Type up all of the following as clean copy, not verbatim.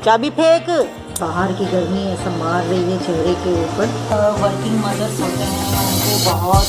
चाबी फेंक। बाहर की गर्मी ऐसा मार रही है चेहरे के ऊपर। वर्किंग मदर्स होते हैं उनको बहुत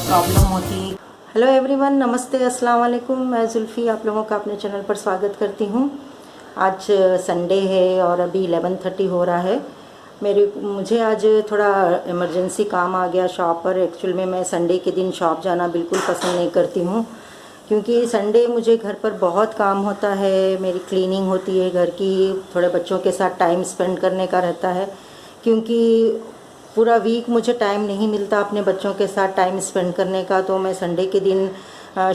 प्रॉब्लम होती है। हेलो एवरीवन, नमस्ते, अस्सलाम वालेकुम। मैं जुल्फ़ी आप लोगों का अपने चैनल पर स्वागत करती हूँ। आज संडे है और अभी 11:30 हो रहा है। मुझे आज थोड़ा इमरजेंसी काम आ गया शॉप पर। एक्चुअल में मैं संडे के दिन शॉप जाना बिल्कुल पसंद नहीं करती हूँ, क्योंकि संडे मुझे घर पर बहुत काम होता है। मेरी क्लीनिंग होती है घर की, थोड़े बच्चों के साथ टाइम स्पेंड करने का रहता है, क्योंकि पूरा वीक मुझे टाइम नहीं मिलता अपने बच्चों के साथ टाइम स्पेंड करने का। तो मैं संडे के दिन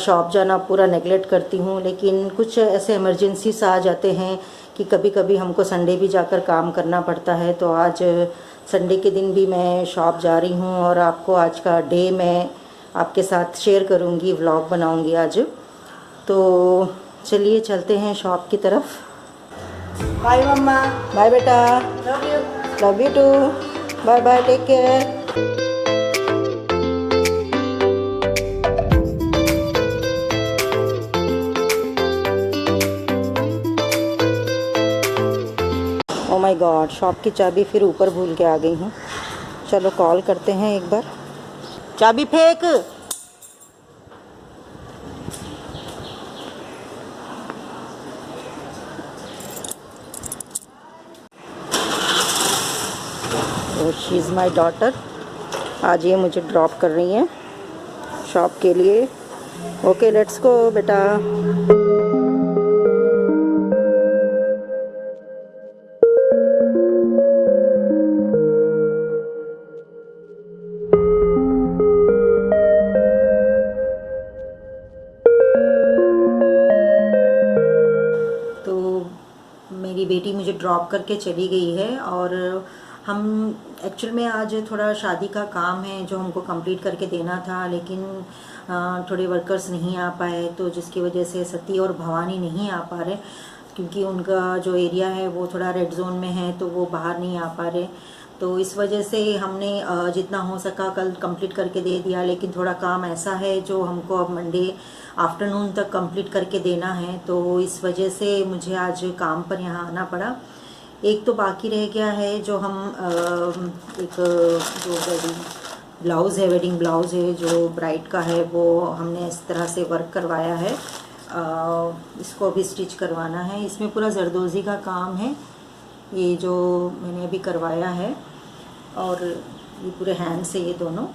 शॉप जाना पूरा नेगलेक्ट करती हूँ। लेकिन कुछ ऐसे इमरजेंसीज आ जाते हैं कि कभी कभी हमको संडे भी जाकर काम करना पड़ता है। तो आज संडे के दिन भी मैं शॉप जा रही हूँ और आपको आज का डे मैं आपके साथ शेयर करूँगी, व्लॉग बनाऊँगी आज। तो चलिए चलते हैं शॉप की तरफ। बाय मम्मा। बाय बेटा। Love you too. Bye bye, take care. Oh my God, shop की चाबी फिर ऊपर भूल के आ गई हूँ। चलो कॉल करते हैं एक बार। चाबी फेंक। She is my daughter. आज ये मुझे ड्रॉप कर रही हैं शॉप के लिए। ओके, लेट्स गो बेटा। तो मेरी बेटी मुझे ड्रॉप करके चली गई है और हम एक्चुअल में आज थोड़ा शादी का काम है जो हमको कंप्लीट करके देना था, लेकिन थोड़े वर्कर्स नहीं आ पाए, तो जिसकी वजह से सती और भवानी नहीं आ पा रहे, क्योंकि उनका जो एरिया है वो थोड़ा रेड जोन में है, तो वो बाहर नहीं आ पा रहे। तो इस वजह से हमने जितना हो सका कल कंप्लीट करके दे दिया, लेकिन थोड़ा काम ऐसा है जो हमको अब मंडे आफ्टरनून तक कंप्लीट करके देना है। तो इस वजह से मुझे आज काम पर यहाँ आना पड़ा। एक तो बाकी रह गया है जो हम एक जो ब्लाउज़ है, वेडिंग ब्लाउज़ है जो ब्राइड का है, वो हमने इस तरह से वर्क करवाया है। इसको अभी स्टिच करवाना है। इसमें पूरा जरदोज़ी का काम है, ये जो मैंने अभी करवाया है, और ये पूरे हैंड से ये दोनों।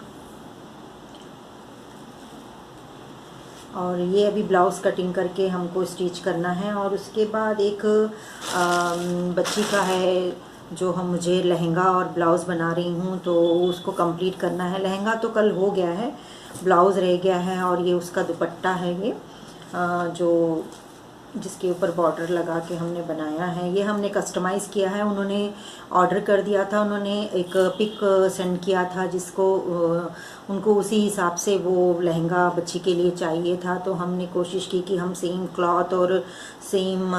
और ये अभी ब्लाउज़ कटिंग करके हमको स्टिच करना है। और उसके बाद एक बच्ची का है जो मुझे लहंगा और ब्लाउज़ बना रही हूँ, तो उसको कंप्लीट करना है। लहंगा तो कल हो गया है, ब्लाउज़ रह गया है। और ये उसका दुपट्टा है, ये जो जिसके ऊपर बॉर्डर लगा के हमने बनाया है, ये हमने कस्टमाइज़ किया है। उन्होंने ऑर्डर कर दिया था, उन्होंने एक पिक सेंड किया था जिसको उनको उसी हिसाब से वो लहंगा बच्ची के लिए चाहिए था। तो हमने कोशिश की कि हम सेम क्लॉथ और सेम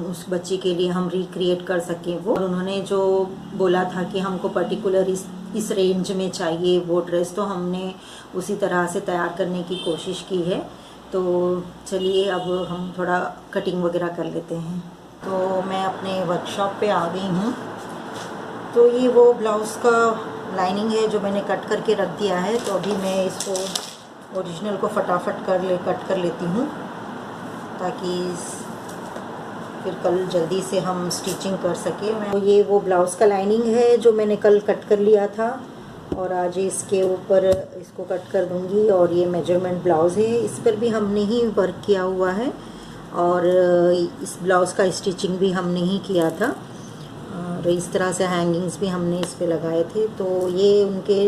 उस बच्ची के लिए हम रिक्रिएट कर सकें वो। और उन्होंने जो बोला था कि हमको पर्टिकुलर इस रेंज में चाहिए वो ड्रेस, तो हमने उसी तरह से तैयार करने की कोशिश की है। तो चलिए अब हम थोड़ा कटिंग वगैरह कर लेते हैं। तो मैं अपने वर्कशॉप पे आ गई हूँ। तो ये वो ब्लाउज़ का लाइनिंग है जो मैंने कट करके रख दिया है। तो अभी मैं इसको ओरिजिनल को फटाफट कट कर लेती हूँ, ताकि फिर कल जल्दी से हम स्टिचिंग कर सकें। तो ये वो ब्लाउज़ का लाइनिंग है जो मैंने कल कट कर लिया था, और आज इसके ऊपर इसको कट कर दूंगी। और ये मेजरमेंट ब्लाउज़ है, इस पर भी हमने ही वर्क किया हुआ है, और इस ब्लाउज़ का स्टिचिंग भी हमने ही किया था। और इस तरह से हैंगिंग्स भी हमने इस पे लगाए थे। तो ये उनके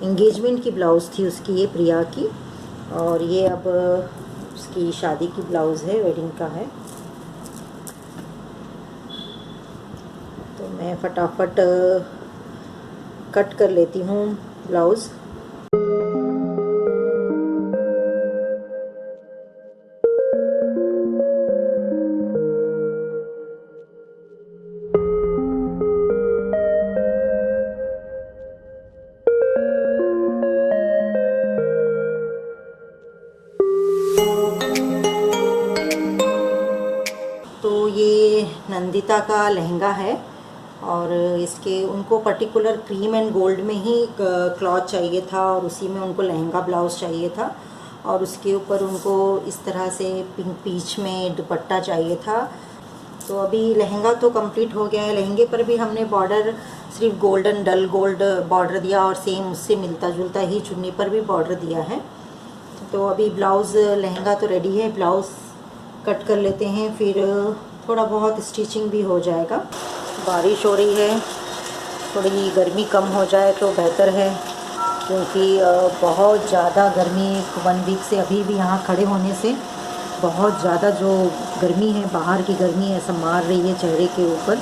एंगेजमेंट की ब्लाउज़ थी उसकी, ये प्रिया की। और ये अब उसकी शादी की ब्लाउज़ है, वेडिंग का है। तो मैं फटाफट कट कर लेती हूँ ब्लाउज़। ये नंदिता का लहंगा है और इसके उनको पर्टिकुलर क्रीम एंड गोल्ड में ही क्लॉथ चाहिए था और उसी में उनको लहंगा ब्लाउज़ चाहिए था और उसके ऊपर उनको इस तरह से पिंक पीच में दुपट्टा चाहिए था। तो अभी लहंगा तो कंप्लीट हो गया है। लहंगे पर भी हमने बॉर्डर सिर्फ गोल्डन डल गोल्ड बॉर्डर दिया और सेम उससे मिलता जुलता ही चुन्नी पर भी बॉर्डर दिया है। तो अभी ब्लाउज़ लहंगा तो रेडी है, ब्लाउज़ कट कर लेते हैं, फिर थोड़ा बहुत स्टिचिंग भी हो जाएगा। बारिश हो रही है, थोड़ी गर्मी कम हो जाए तो बेहतर है क्योंकि बहुत ज़्यादा गर्मी 1 वीक से अभी भी यहाँ खड़े होने से बहुत ज़्यादा जो गर्मी है, बाहर की गर्मी ऐसा मार रही है चेहरे के ऊपर।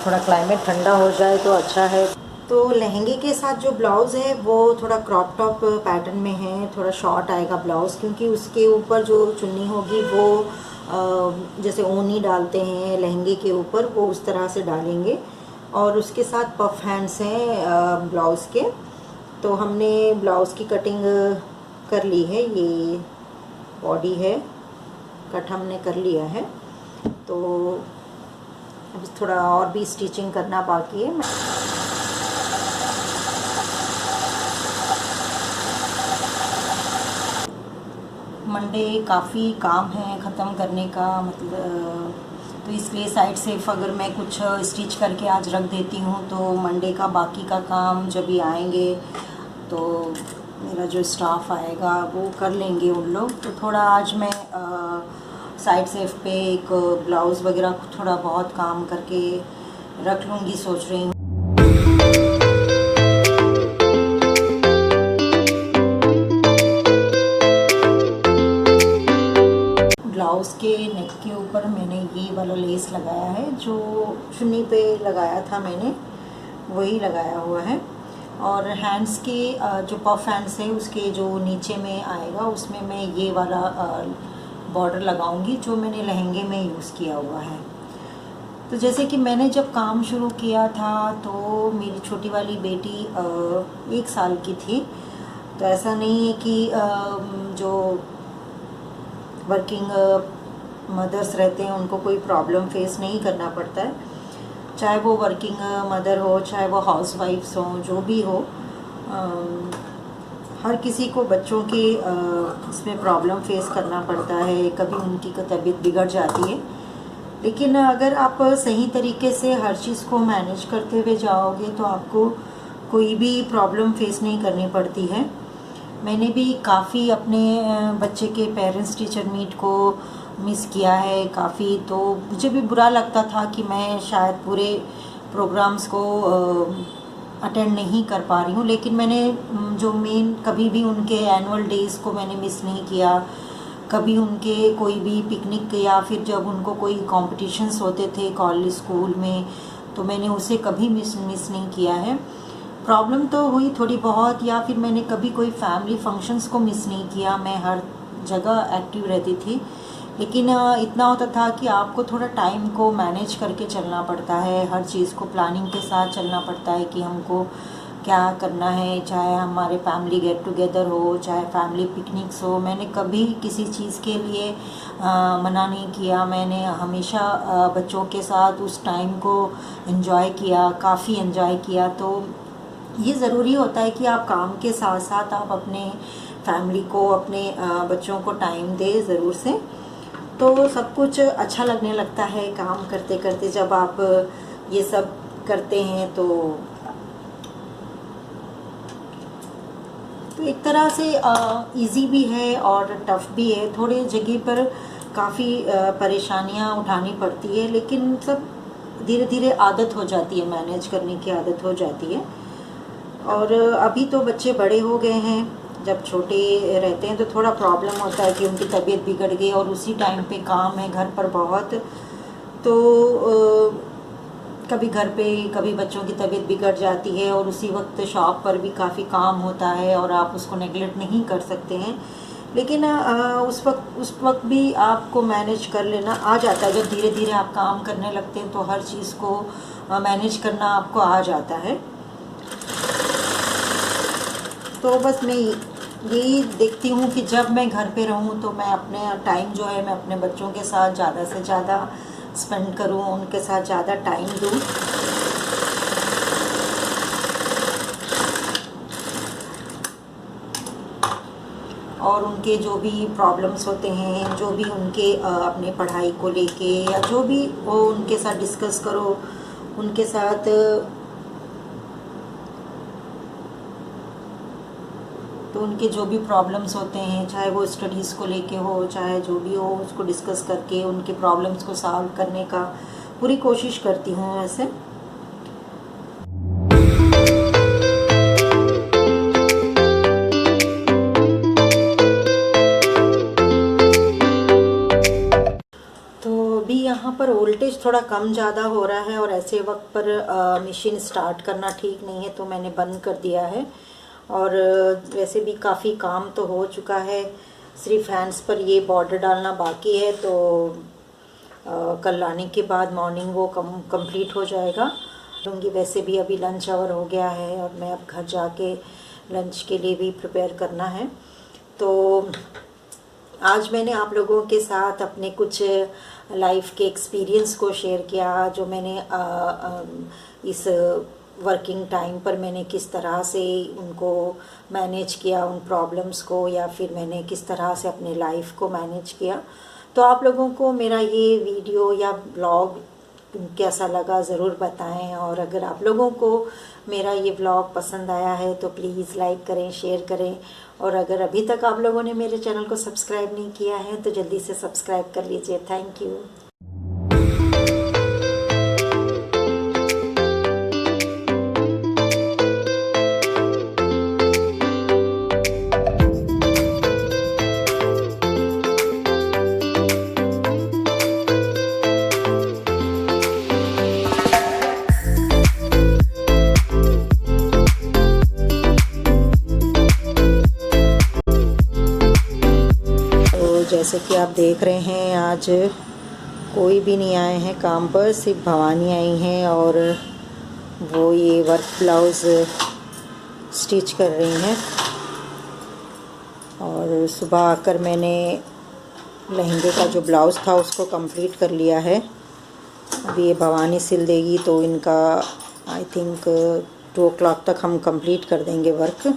थोड़ा क्लाइमेट ठंडा हो जाए तो अच्छा है। तो लहंगे के साथ जो ब्लाउज़ है वो थोड़ा क्रॉप टॉप पैटर्न में है, थोड़ा शॉर्ट आएगा ब्लाउज़ क्योंकि उसके ऊपर जो चुन्नी होगी वो जैसे ओनी डालते हैं लहंगे के ऊपर वो उस तरह से डालेंगे और उसके साथ पफ हैंड्स हैं ब्लाउज़ के। तो हमने ब्लाउज़ की कटिंग कर ली है, ये बॉडी है, कट हमने कर लिया है। तो अब थोड़ा और भी स्टिचिंग करना बाकी है। मंडे काफ़ी काम है ख़त्म करने का, मतलब तो इसलिए साइड से अगर मैं कुछ स्टिच करके आज रख देती हूँ तो मंडे का बाकी का काम जब भी आएंगे तो मेरा जो स्टाफ आएगा वो कर लेंगे उन लोग। तो थोड़ा आज मैं साइड सेफ पे एक ब्लाउज़ वगैरह थोड़ा बहुत काम करके रख लूँगी सोच रही हूँ। ब्लाउज़ के नेक के ऊपर मैंने ये वाला लेस लगाया है, जो चुन्नी पे लगाया था मैंने वही लगाया हुआ है। और हैंड्स के जो पफ हैंड्स है उसके जो नीचे में आएगा उसमें मैं ये वाला बॉर्डर लगाऊंगी जो मैंने लहंगे में यूज़ किया हुआ है। तो जैसे कि मैंने जब काम शुरू किया था तो मेरी छोटी वाली बेटी 1 साल की थी। तो ऐसा नहीं है कि जो वर्किंग मदर्स रहते हैं उनको कोई प्रॉब्लम फेस नहीं करना पड़ता है, चाहे वो वर्किंग मदर हो चाहे वो हाउस वाइफ्स हो, जो भी हो, हर किसी को बच्चों की इसमें प्रॉब्लम फेस करना पड़ता है। कभी उनकी तबीयत बिगड़ जाती है, लेकिन अगर आप सही तरीके से हर चीज़ को मैनेज करते हुए जाओगे तो आपको कोई भी प्रॉब्लम फेस नहीं करनी पड़ती है। मैंने भी काफ़ी अपने बच्चे के पेरेंट्स टीचर मीट को मिस किया है काफ़ी। तो मुझे भी बुरा लगता था कि मैं शायद पूरे प्रोग्राम्स को अटेंड नहीं कर पा रही हूँ, लेकिन मैंने जो मेन कभी भी उनके एनुअल डेज़ को मैंने मिस नहीं किया, कभी उनके कोई भी पिकनिक या फिर जब उनको कोई कॉम्पिटिशन्स होते थे कॉलेज स्कूल में तो मैंने उसे कभी मिस नहीं किया है। प्रॉब्लम तो हुई थोड़ी बहुत, या फिर मैंने कभी कोई फैमिली फंक्शंस को मिस नहीं किया, मैं हर जगह एक्टिव रहती थी। लेकिन इतना होता था कि आपको थोड़ा टाइम को मैनेज करके चलना पड़ता है, हर चीज़ को प्लानिंग के साथ चलना पड़ता है कि हमको क्या करना है, चाहे हमारे फैमिली गेट टुगेदर हो चाहे फैमिली पिकनिक्स हो। मैंने कभी किसी चीज़ के लिए मना नहीं किया, मैंने हमेशा बच्चों के साथ उस टाइम को एंजॉय किया, काफ़ी एंजॉय किया। तो ये ज़रूरी होता है कि आप काम के साथ साथ आप अपने फैमिली को, अपने बच्चों को टाइम दें ज़रूर से। तो सब कुछ अच्छा लगने लगता है काम करते करते, जब आप ये सब करते हैं तो एक तरह से इजी भी है और टफ भी है। थोड़े जगह पर काफ़ी परेशानियां उठानी पड़ती है, लेकिन सब धीरे धीरे आदत हो जाती है, मैनेज करने की आदत हो जाती है। और अभी तो बच्चे बड़े हो गए हैं, जब छोटे रहते हैं तो थोड़ा प्रॉब्लम होता है कि उनकी तबीयत बिगड़ गई और उसी टाइम पे काम है घर पर बहुत, तो कभी घर पे कभी बच्चों की तबीयत बिगड़ जाती है और उसी वक्त शॉप पर भी काफ़ी काम होता है और आप उसको नेगलेक्ट नहीं कर सकते हैं। लेकिन उस वक्त भी आपको मैनेज कर लेना आ जाता है। जब धीरे धीरे आप काम करने लगते हैं तो हर चीज़ को मैनेज करना आपको आ जाता है। तो बस मैं यही देखती हूँ कि जब मैं घर पे रहूँ तो मैं अपने टाइम जो है मैं अपने बच्चों के साथ ज़्यादा से ज़्यादा स्पेंड करूँ, उनके साथ ज़्यादा टाइम दूँ। और उनके जो भी प्रॉब्लम्स होते हैं, जो भी उनके अपने पढ़ाई को लेके या जो भी वो उनके साथ डिस्कस करो, उनके साथ तो उनके जो भी प्रॉब्लम्स होते हैं, चाहे वो स्टडीज़ को लेके हो, चाहे जो भी हो, उसको डिस्कस करके उनके प्रॉब्लम्स को सॉल्व करने का पूरी कोशिश करती हूँ वैसे। तो अभी यहाँ पर वोल्टेज थोड़ा कम ज़्यादा हो रहा है और ऐसे वक्त पर मशीन स्टार्ट करना ठीक नहीं है, तो मैंने बंद कर दिया है। और वैसे भी काफ़ी काम तो हो चुका है, सिर्फ हैंड्स पर ये बॉर्डर डालना बाकी है, तो कल आने के बाद मॉर्निंग वो कंप्लीट हो जाएगा। दूँगी। वैसे भी अभी लंच आवर हो गया है और मैं अब घर जाके लंच के लिए भी प्रिपेयर करना है। तो आज मैंने आप लोगों के साथ अपने कुछ लाइफ के एक्सपीरियंस को शेयर किया, जो मैंने इस वर्किंग टाइम पर मैंने किस तरह से उनको मैनेज किया, उन प्रॉब्लम्स को, या फिर मैंने किस तरह से अपने लाइफ को मैनेज किया। तो आप लोगों को मेरा ये वीडियो या ब्लॉग कैसा लगा ज़रूर बताएं, और अगर आप लोगों को मेरा ये ब्लॉग पसंद आया है तो प्लीज़ लाइक करें, शेयर करें। और अगर अभी तक आप लोगों ने मेरे चैनल को सब्सक्राइब नहीं किया है तो जल्दी से सब्सक्राइब कर लीजिए। Thank you. जैसे कि आप देख रहे हैं आज कोई भी नहीं आए हैं काम पर, सिर्फ भवानी आई हैं और वो ये वर्क ब्लाउज़ स्टिच कर रही हैं। और सुबह आकर मैंने लहंगे का जो ब्लाउज़ था उसको कंप्लीट कर लिया है। अभी ये भवानी सिल देगी तो इनका आई थिंक 2 o'clock तक हम कंप्लीट कर देंगे वर्क।